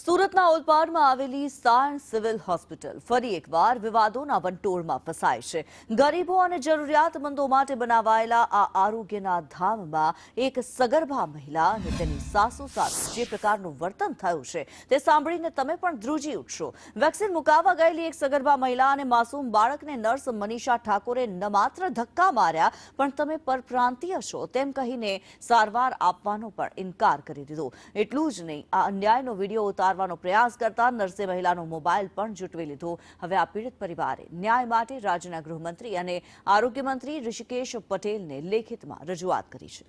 સુરતના ઓલપાડમાં આવેલી science civil hospital ફરી એકવાર વિવાદોના વંટોળમાં ફસાય છે। ગરીબો અને જરૂરિયાતમંદો માટે બનાવાયેલા આ આરોગ્યના ધામમાં એક સગર્ભા મહિલા અને તેની સાસુ સાથે જે પ્રકારનું વર્તન થયું છે તે સાંભળીને તમે પણ ધ્રુજી ઉઠશો। વેક્સિન મુકાવવા ગયેલી એક સગર્ભા મહિલા અને માસૂમ બાળકને નર્સ મનીષા ઠાકોરે ન માત્ર ધક્કા માર્યા પણ તમે પરપ્રાંતીય છો તેમ કહીને સારવાર આપવાનો પણ ઇનકાર કરી દીધો। એટલું જ નહીં, આ અન્યાયનો વિડીયો ઉતારવાનો પ્રયાસ કરતા નર્સે મહિલાનો મોબાઈલ પણ ઝૂંટવી લીધો। હવે આ પીડિત પરિવારે ન્યાય માટે રાજ્યના ગૃહમંત્રી અને આરોગ્ય મંત્રી ઋષિકેશ પટેલને લેખિતમાં રજૂઆત કરી છે।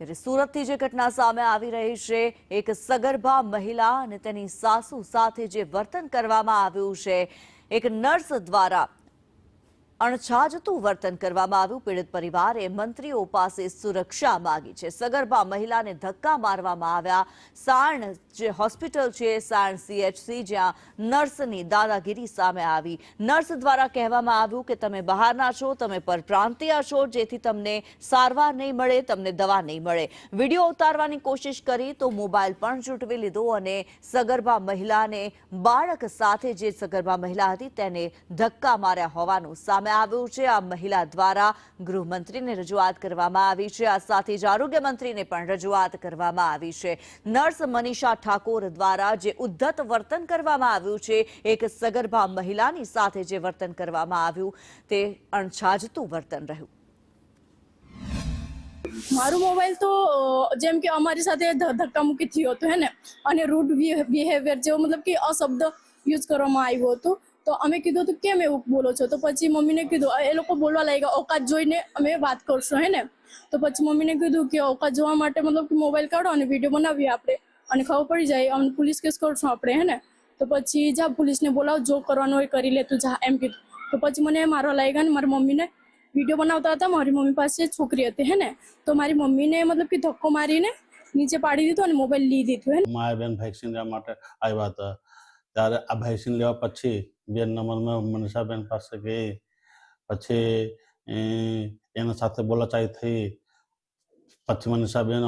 ત્યારે સુરતથી જે ઘટના સામે આવી રહી છે, એક સગર્ભા મહિલા અને તેની સાસુ સાથે જે વર્તન કરવામાં આવ્યું છે, એક નર્સ દ્વારા અણછાજતું વર્તન કરવામાં આવ્યું। પીડિત પરિવારે મંત્રીઓ પાસે સુરક્ષા માંગી છે। સગર્ભા મહિલાને ધક્કા મારવામાં આવ્યા। સાણ જે હોસ્પિટલ છે, સાણ CHC, જ્યાં નર્સની દાદાગીરી સામે આવી। નર્સ દ્વારા કહેવામાં આવ્યું કે તમે બહારના છો, તમે પરપ્રાંતીય છો, જેથી તમને સારવાર નહીં મળે, તમને દવા નહીં મળે। વિડીયો ઉતારવાની કોશિશ કરી તો મોબાઈલ પણ ઝૂંટવી લીધો અને સગર્ભા મહિલાને બાળક સાથે જે સગર્ભા મહિલા હતી તેને ધક્કા માર્યા હોવાનું સામે આવ્યું છે। આ મહિલા દ્વારા ગૃહમંત્રીને રજૂઆત કરવામાં આવી છે। આ સાથે જ આરોગ્ય મંત્રીને પણ રજૂઆત કરવામાં આવી છે। નર્સ મનીષા ઠાકોર દ્વારા જે ઉદ્ધત વર્તન કરવામાં આવ્યું છે, એક સગર્ભા મહિલાની સાથે જે વર્તન કરવામાં આવ્યું તે અણછાજતું વર્તન રહ્યું। મારું મોબાઈલ તો જેમ કે અમારી સાથે ધક્કા મુક્કી થયો હતો હે ને, અને રૂડ બિહેવિયર જેવો મતલબ કે અશબ્દ યુઝ કરવામાં આવ્યો હતો। તો અમે કીધું તો કેમ એવું બોલો છો? તો પછી મમ્મીને કીધું, એ લોકો બોલવા લાગ્યા ઓકાત જોઈને અમે વાત કરશું હે ને। તો પછી મમ્મીને કીધું કે ઓકાત જોવા માટે મતલબ કે મોબાઈલ કાઢો અને વિડીયો બનાવીએ આપણે, અને ખબર પડી જાય અમને પોલીસ કેસ કરશું આપણે હે ને। તો પછી જા પોલીસને બોલાવ, જો કરવાનું હોય કરી લે તું જા એમ કીધું। તો પછી મને મારવા લાગ્યા ને મારી મમ્મીને વિડીયો બનાવતા હતા। મારી મમ્મી પાસે છોકરી હતી હે ને, તો મારી મમ્મીને મતલબ કે ધક્કો મારીને નીચે પાડી દીધો અને મોબાઈલ લઈ દીધું હે। મારા બેન વેક્સિન લેવા માટે આવ્યા હતા, ત્યારે આ વેક્સિન લેવા પછી 2 નંબરમાં મનીષાબેન પાસે ગઈ, પછી એના સાથે બોલાચાલી થઈ। પછી મનીષાબેન